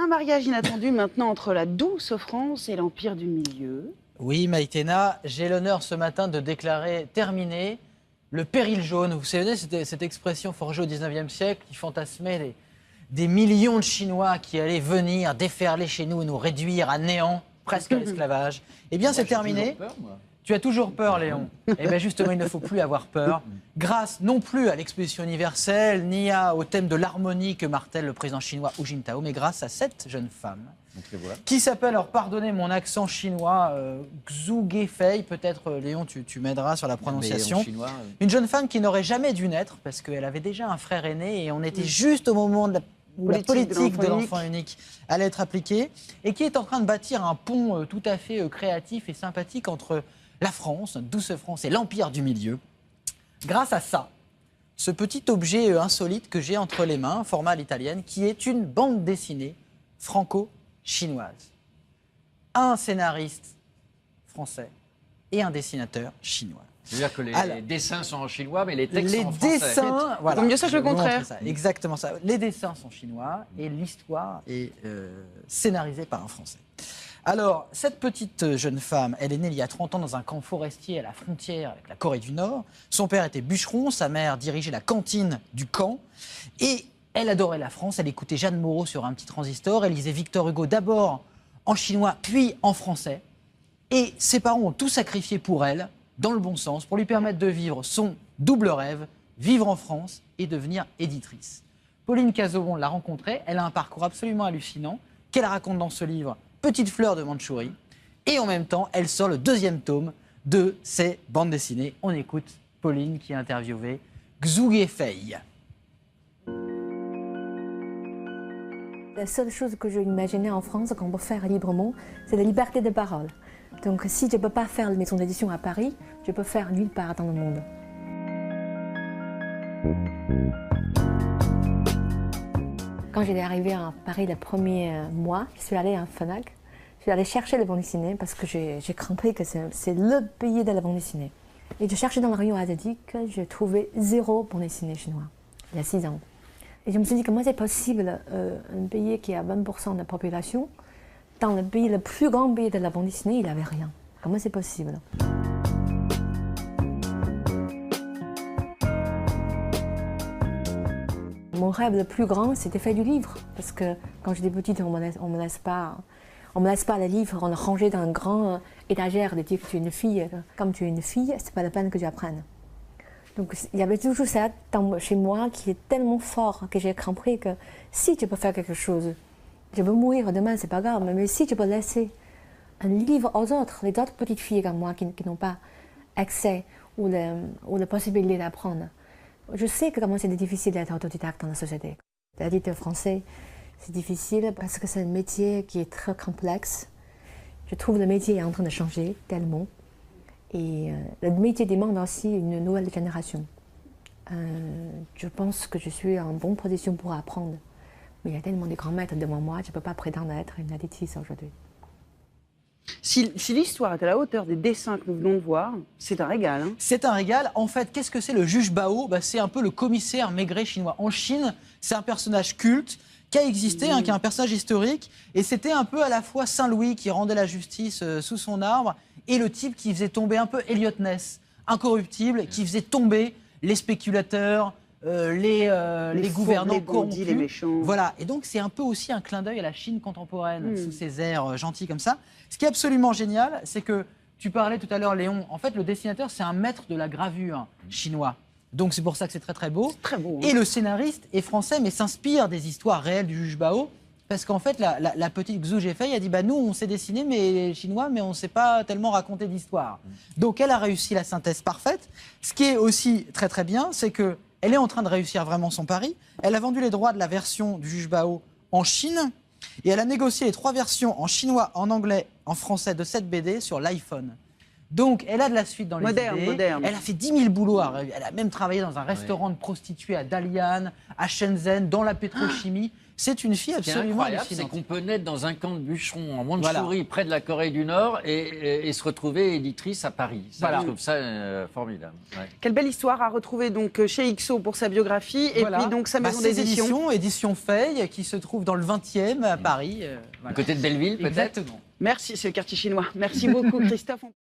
mariage inattendu maintenant entre la douce France et l'Empire du Milieu. Oui, Maïtena, j'ai l'honneur ce matin de déclarer terminé le péril jaune. Vous savez, c'était cette expression forgée au 19e siècle qui fantasmait des millions de Chinois qui allaient venir déferler chez nous et nous réduire à néant, presque à l'esclavage. Eh bien, c'est terminé. Tu as toujours peur, Léon. Eh bien, justement, il ne faut plus avoir peur. Grâce non plus à l'exposition universelle, ni au thème de l'harmonie que martèle le président chinois Hu Jintao, mais grâce à cette jeune femme qui s'appelle, alors pardonnez mon accent chinois, Xu Guifei. Peut-être, Léon, tu m'aideras sur la prononciation. Chinois, Une jeune femme qui n'aurait jamais dû naître parce qu'elle avait déjà un frère aîné et on était juste au moment de où la politique de l'enfant unique allait être appliquée et qui est en train de bâtir un pont tout à fait créatif et sympathique entre la France, notre douce France, et l'Empire du Milieu. Grâce à ça, ce petit objet insolite que j'ai entre les mains, format à l'italienne, qui est une bande dessinée franco-chinoise. Un scénariste français et un dessinateur chinois. C'est-à-dire que les dessins sont en chinois, mais les textes sont en français. Les dessins, voilà. Mieux sache le contraire. Ça, exactement ça. Les dessins sont chinois et l'histoire est scénarisée par un Français. Alors, cette petite jeune femme, elle est née il y a 30 ans dans un camp forestier à la frontière avec la Corée du Nord. Son père était bûcheron, sa mère dirigeait la cantine du camp. Et elle adorait la France, elle écoutait Jeanne Moreau sur un petit transistor, elle lisait Victor Hugo d'abord en chinois, puis en français. Et ses parents ont tout sacrifié pour elle, dans le bon sens, pour lui permettre de vivre son double rêve, vivre en France et devenir éditrice. Pauline Cazobon l'a rencontrée, elle a un parcours absolument hallucinant, qu'elle raconte dans ce livre, Petite fleur de Mandchourie. Et en même temps, elle sort le 2e tome de ses bandes dessinées. On écoute Pauline qui a interviewé Xu Guifei. La seule chose que je imaginais en France qu'on peut faire librement, c'est la liberté de parole. Donc si je ne peux pas faire la maison d'édition à Paris, je peux faire nulle part dans le monde. Quand j'étais arrivée à Paris le premier mois, je suis allée à Fnac. Je suis allée chercher les bandes dessinées parce que j'ai compris que c'est le pays de la bande dessinée. Et je cherchais dans le rayon asiatique, je trouvais 0 bande dessinée chinois, il y a 6 ans. Et je me suis dit comment c'est possible, un pays qui a 20% de la population, dans le pays, le plus grand pays de la bande dessinée, il n'avait rien. Comment c'est possible? Mon rêve le plus grand, c'était faire du livre. Parce que quand j'étais petite, on me laisse pas les livres, on les rangeait dans une grande étagère de dire que tu es une fille. Comme tu es une fille, c'est pas la peine que tu apprennes. Donc il y avait toujours ça chez moi qui est tellement fort que j'ai compris que si tu peux faire quelque chose, je peux mourir demain, c'est pas grave, mais si tu peux laisser un livre aux autres, les autres petites filles comme moi qui n'ont pas accès ou la possibilité d'apprendre. Je sais que comment c'est difficile d'être autodidacte dans la société. L'éditeur français, c'est difficile parce que c'est un métier qui est très complexe. Je trouve que le métier est en train de changer tellement. Et le métier demande aussi une nouvelle génération. Je pense que je suis en bonne position pour apprendre. Mais il y a tellement de grands maîtres devant moi, je ne peux pas prétendre être une éditrice aujourd'hui. Si l'histoire est à la hauteur des dessins que nous venons de voir, c'est un régal. Hein. C'est un régal. En fait, qu'est-ce que c'est le juge Bao? C'est un peu le commissaire Maigret chinois. En Chine, c'est un personnage culte qui a existé, qui est un personnage historique. Et c'était un peu à la fois Saint-Louis qui rendait la justice sous son arbre et le type qui faisait tomber un peu Elliot Ness, incorruptible, qui faisait tomber les spéculateurs, les gouvernants corrompus, les méchants. Voilà. Et donc, c'est un peu aussi un clin d'œil à la Chine contemporaine, sous ses airs gentils comme ça. Ce qui est absolument génial, c'est que tu parlais tout à l'heure, Léon, en fait, le dessinateur, c'est un maître de la gravure chinois. Donc, c'est pour ça que c'est très, très beau. Très beau. Hein. Et le scénariste est français, mais s'inspire des histoires réelles du juge Bao. Parce qu'en fait, la petite Xu Guifei a dit nous, on sait dessiner mais chinois, mais on ne sait pas tellement raconter d'histoire. Donc, elle a réussi la synthèse parfaite. Ce qui est aussi très, très bien, c'est que elle est en train de réussir vraiment son pari. Elle a vendu les droits de la version du juge Bao en Chine et elle a négocié les 3 versions en chinois, en anglais, en français de cette BD sur l'iPhone. Donc, elle a de la suite dans les idées. Moderne. Elle a fait 10 000 boulots. Elle a même travaillé dans un restaurant de prostituées à Dalian, à Shenzhen, dans la pétrochimie. C'est une fille Ce qui est absolument incroyable, c'est hallucinante. qu'on peut naître dans un camp de bûcherons en Mandchourie, près de la Corée du Nord, et se retrouver éditrice à Paris. Ça, je trouve ça formidable. Ouais. Quelle belle histoire à retrouver donc chez XO pour sa biographie et puis donc sa maison d'édition. Édition Feuille, qui se trouve dans le 20e à Paris. À côté de Belleville, peut-être. Exactement. Merci, c'est le quartier chinois. Merci beaucoup, Christophe.